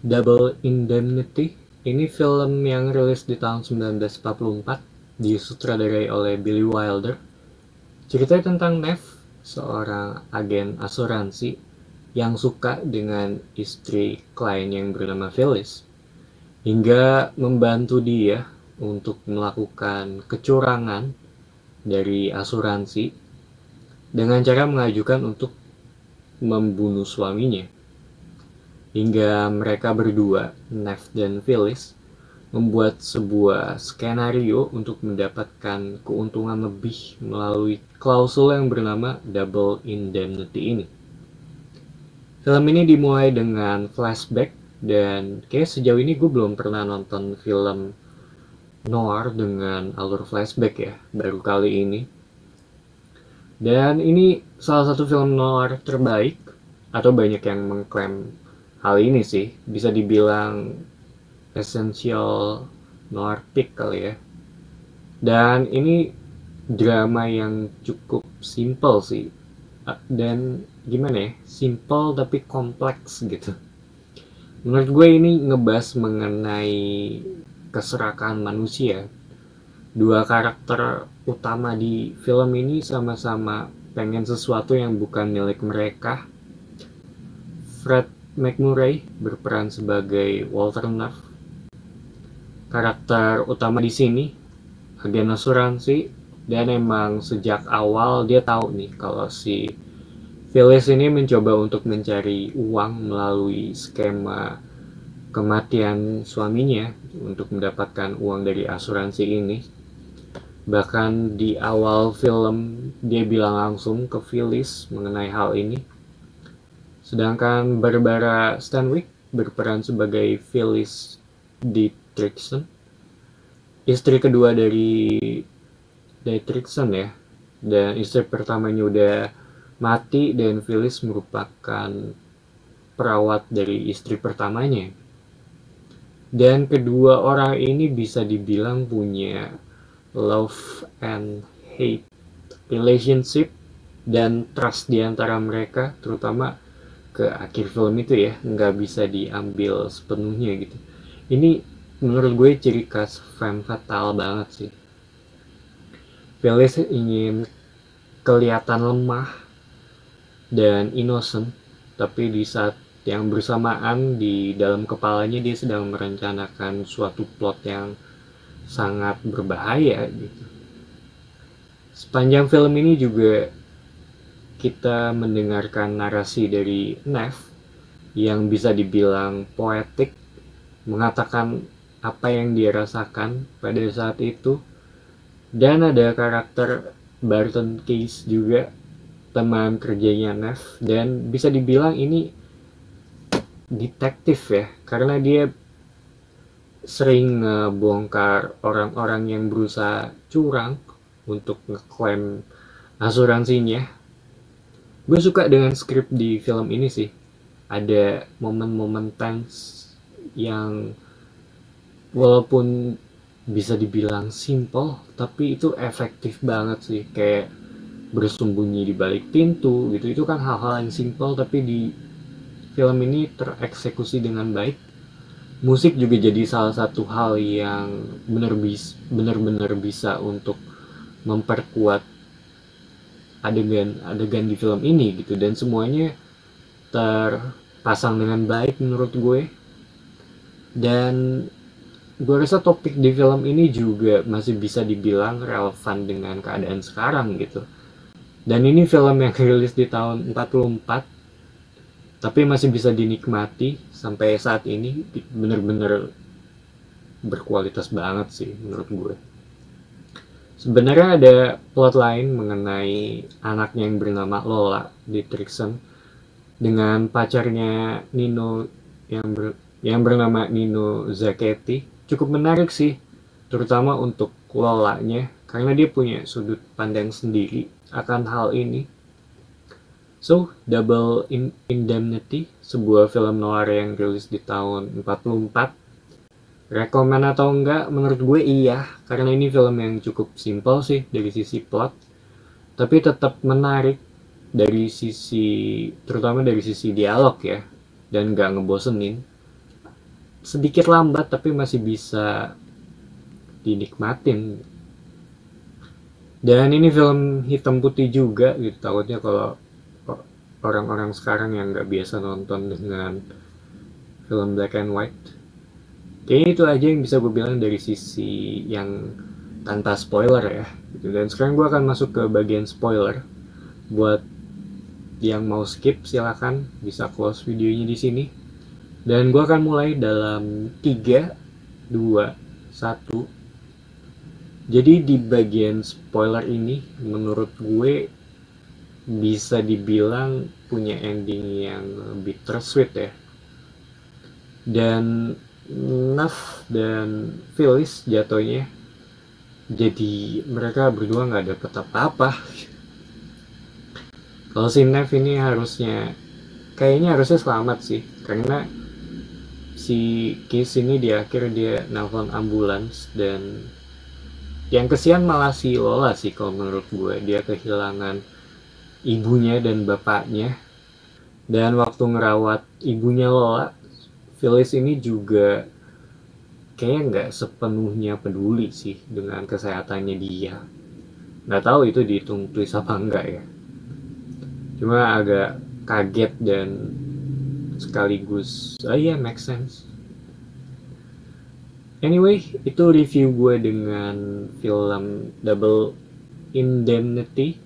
Double Indemnity ini film yang rilis di tahun 1944, disutradarai oleh Billy Wilder. Ceritanya tentang Nev, seorang agen asuransi yang suka dengan istri klien yang bernama Phyllis, hingga membantu dia untuk melakukan kecurangan dari asuransi dengan cara mengajukan untuk membunuh suaminya. Hingga mereka berdua, Nev dan Phyllis, membuat sebuah skenario untuk mendapatkan keuntungan lebih melalui klausul yang bernama Double Indemnity ini. Film ini dimulai dengan flashback, dan kayak sejauh ini gue belum pernah nonton film noir dengan alur flashback ya, baru kali ini. Dan ini salah satu film noir terbaik, atau banyak yang mengklaim hal ini sih. Bisa dibilang essential noir pick kali ya. Dan ini drama yang cukup simple sih. Dan gimana ya, simple tapi kompleks gitu. Menurut gue ini ngebahas mengenai keserakan manusia. Dua karakter utama di film ini sama-sama pengen sesuatu yang bukan milik mereka. Fred McMurray berperan sebagai Walter Neff. Karakter utama di sini agen asuransi, dan emang sejak awal dia tahu nih kalau si Phyllis ini mencoba untuk mencari uang melalui skema kematian suaminya untuk mendapatkan uang dari asuransi ini. Bahkan di awal film dia bilang langsung ke Phyllis mengenai hal ini. Sedangkan Barbara Stanwyck berperan sebagai Phyllis Dietrichson, istri kedua dari Dietrichson ya. Dan istri pertamanya udah mati, dan Phyllis merupakan perawat dari istri pertamanya. Dan kedua orang ini bisa dibilang punya love and hate relationship dan trust di antara mereka, terutama ke akhir film itu ya, nggak bisa diambil sepenuhnya gitu. Ini menurut gue ciri khas femme fatale banget sih. Phyllis ingin kelihatan lemah dan innocent, tapi di saat yang bersamaan di dalam kepalanya dia sedang merencanakan suatu plot yang sangat berbahaya gitu. Sepanjang film ini juga kita mendengarkan narasi dari Nev yang bisa dibilang poetik, mengatakan apa yang dia rasakan pada saat itu. Dan ada karakter Barton Case juga, teman kerjanya Nev, dan bisa dibilang ini detektif ya, karena dia sering ngebongkar orang-orang yang berusaha curang untuk ngeklaim asuransinya. Gue suka dengan skrip di film ini sih. Ada momen-momen tense yang walaupun bisa dibilang simple, tapi itu efektif banget sih. Kayak bersembunyi di balik pintu gitu. Itu kan hal-hal yang simple, tapi di film ini tereksekusi dengan baik. Musik juga jadi salah satu hal yang benar-benar bisa untuk memperkuat adegan di film ini gitu, dan semuanya terpasang dengan baik menurut gue. Dan gue rasa topik di film ini juga masih bisa dibilang relevan dengan keadaan sekarang gitu. Dan ini film yang rilis di tahun 44, tapi masih bisa dinikmati sampai saat ini. Bener-bener berkualitas banget sih menurut gue. Sebenarnya ada plot lain mengenai anaknya yang bernama Lola Dietrichson dengan pacarnya Nino yang bernama Nino Zacchetti. Cukup menarik sih, terutama untuk Lolanya, karena dia punya sudut pandang sendiri akan hal ini. So, Double Indemnity, sebuah film noir yang rilis di tahun 44. Rekomen atau enggak? Menurut gue iya, karena ini film yang cukup simple sih dari sisi plot, tapi tetap menarik dari sisi, terutama dari sisi dialog ya, dan nggak ngebosenin. sedikit lambat tapi masih bisa dinikmatin. Dan ini film hitam putih juga gitu, takutnya kalau orang-orang sekarang yang nggak biasa nonton dengan film black and white. Kayaknya itu aja yang bisa gue bilang dari sisi yang tanpa spoiler ya gitu. Dan sekarang gue akan masuk ke bagian spoiler. Buat yang mau skip silakan bisa close videonya di sini. Dan gue akan mulai dalam 3, 2, 1. Jadi di bagian spoiler ini menurut gue bisa dibilang punya ending yang bittersweet ya. Dan Naf dan Phyllis jatuhnya jadi mereka berdua nggak dapet apa-apa. Kalau si Naf ini kayaknya harusnya selamat sih, karena si Kiss ini di akhir dia nelfon ambulans, dan yang kesian malah si Lola sih kalau menurut gue. Dia kehilangan ibunya dan bapaknya, dan waktu ngerawat ibunya Lola, Phyllis ini juga kayaknya nggak sepenuhnya peduli sih dengan kesehatannya dia. Nggak tahu itu dihitung twist apa enggak ya. Cuma agak kaget dan sekaligus iya, make sense. Anyway, itu review gue dengan film Double Indemnity.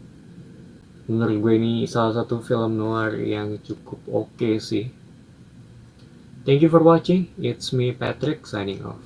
Menurut gue ini salah satu film noir yang cukup oke sih. Thank you for watching. It's me, Patrick, signing off.